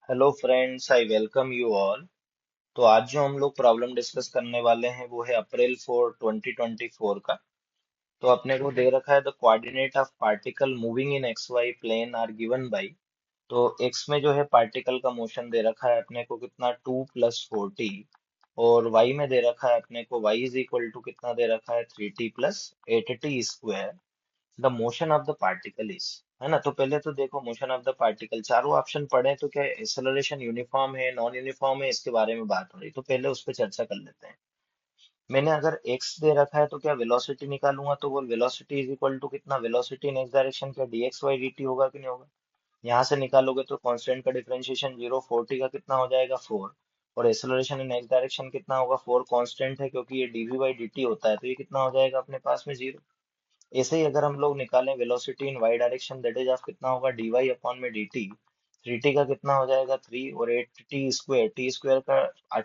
Hello friends, I welcome you all. तो आज जो हम लोग प्रॉब्लम डिस्कस करने वाले हैं वो है अप्रैल 4 2024 का। तो अपने को दे रखा है the coordinate of particle moving in X Y plane are given by. तो एक्स में जो है पार्टिकल का मोशन दे रखा है अपने को कितना 2 + 4t। और वाई में दे रखा है अपने को वाई इज इक्वल टू कितना दे रखा है 3t + 8t²। The motion of the particle is, है ना। तो पहले तो देखो मोशन ऑफ द पार्टिकल चारों ऑप्शन पढ़े तो क्या एक्सेलरेशन यूनिफॉर्म है नॉन यूनिफॉर्म है इसके बारे में बात हो रही। तो पहले उस पर चर्चा कर लेते हैं। मैंने अगर x दे रखा है तो क्या वेलोसिटी निकालूंगा तो बोल वेलोसिटी इज इक्वल टू कितना वेलोसिटी इन एक्स डायरेक्शन क्या dx/dt होगा कि नहीं होगा। यहाँ से निकालोगे तो कांस्टेंट का डिफरेंशिएशन 0 4t का कितना हो जाएगा 4। और एक्सेलरेशन इन एक्स डायरेक्शन कितना होगा 4 कांस्टेंट है क्योंकि ये dv/dt होता है तो ये कितना हो जाएगा अपने पास में 0। ऐसे ही अगर हम लोग निकालें velocity in Y direction that is of कितना होगा dy/dt। 3t का कितना हो जाएगा 3 और 8t² का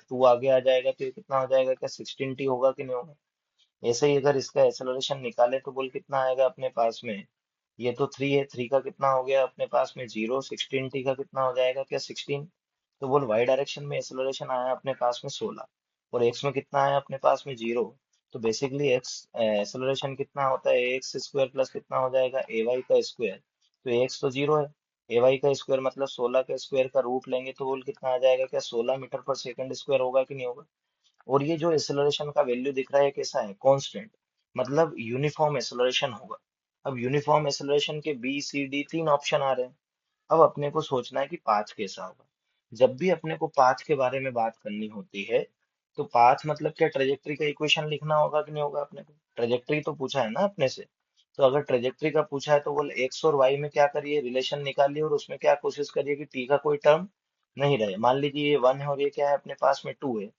2 आगे आ जाएगा तो ये कितना हो जाएगा क्या 16t होगा कि नहीं होगा। ऐसे ही अगर इसका एक्सेलरेशन निकाले तो बोल कितना आएगा अपने पास में। ये तो 3 है, 3 का कितना हो गया अपने पास में 0, 16t का कितना हो जाएगा क्या 16। तो बोल वाई डायरेक्शन में एक्सेलरेशन आया अपने पास में 16 और एक्स में कितना आया अपने पास में 0। तो बेसिकली एक्स एक्सेलरेशन कितना होता है x² प्लस कितना हो जाएगा ay का स्क्वायर। तो x तो 0 है, ay का स्क्वायर मतलब 16 का स्क्वायर का रूट लेंगे तो बोल कितना आ जाएगा क्या 16 मीटर पर सेकंड स्क्वायर होगा कि नहीं होगा। और ये जो एक्सेलरेशन का वैल्यू दिख रहा है कैसा है कांस्टेंट, मतलब यूनिफॉर्म एक्सेलरेशन होगा। अब यूनिफॉर्म एक्सेलरेशन के बी सी डी तीन ऑप्शन आ रहे हैं। अब अपने को सोचना है कि पाथ कैसा होगा। जब भी अपने को पाथ के बारे में बात करनी होती है तो पाथ मतलब क्या ट्रेजेक्टरी का इक्वेशन लिखना होगा कि नहीं होगा। अपने को ट्रेजेक्टरी तो पूछा है ना अपने से। तो अगर ट्रेजेक्टरी का पूछा है तो बोले एक्स और वाई में क्या करिए रिलेशन निकालिए और उसमें क्या कोशिश करिए कि टी का कोई टर्म नहीं रहे। मान लीजिए ये 1 है और ये क्या है अपने पास में 2 है।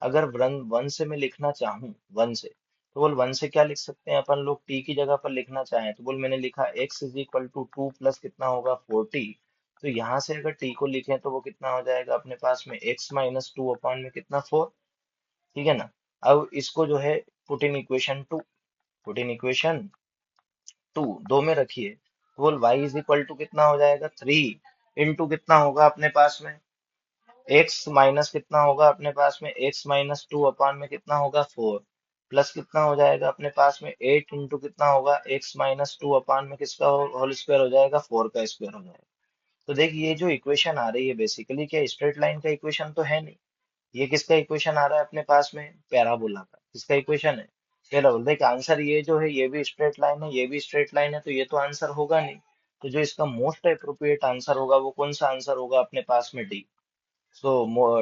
अगर वन वन से मैं लिखना चाहूँ 1 से तो बोल 1 से क्या लिख सकते हैं अपन लोग टी की जगह पर लिखना चाहें तो बोल मैंने लिखा x is equal to 2 plus कितना होगा 4t। तो यहाँ से अगर t को लिखें तो वो कितना हो जाएगा अपने पास में x - 2 अपॉन में कितना 4। ठीक है ना। अब इसको जो है पुट इन इक्वेशन 2 दो में रखिए तो बोल y इज इक्वल टू कितना हो जाएगा 3 इंटू कितना होगा अपने पास में x माइनस कितना होगा अपने पास में x - 2 अपान में कितना होगा 4 प्लस कितना हो जाएगा अपने पास में 8 इंटू कितना होगा x - 2 अपान में किसका होल स्क्वायर हो जाएगा 4 का स्क्वायर हो जाएगा। तो देखिए ये जो इक्वेशन आ रही है बेसिकली क्या स्ट्रेट लाइन का इक्वेशन तो है नहीं। ये किसका इक्वेशन आ रहा है अपने पास में पैराबोला का। किसका इक्वेशन है पैराबोला। देख आंसर ये जो है ये भी स्ट्रेट लाइन है ये भी स्ट्रेट लाइन है तो ये तो आंसर होगा नहीं। तो जो इसका मोस्ट अप्रोप्रिएट आंसर होगा वो कौन सा आंसर होगा अपने पास में D. So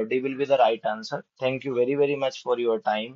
D will be the right answer. Thank you very much for your time.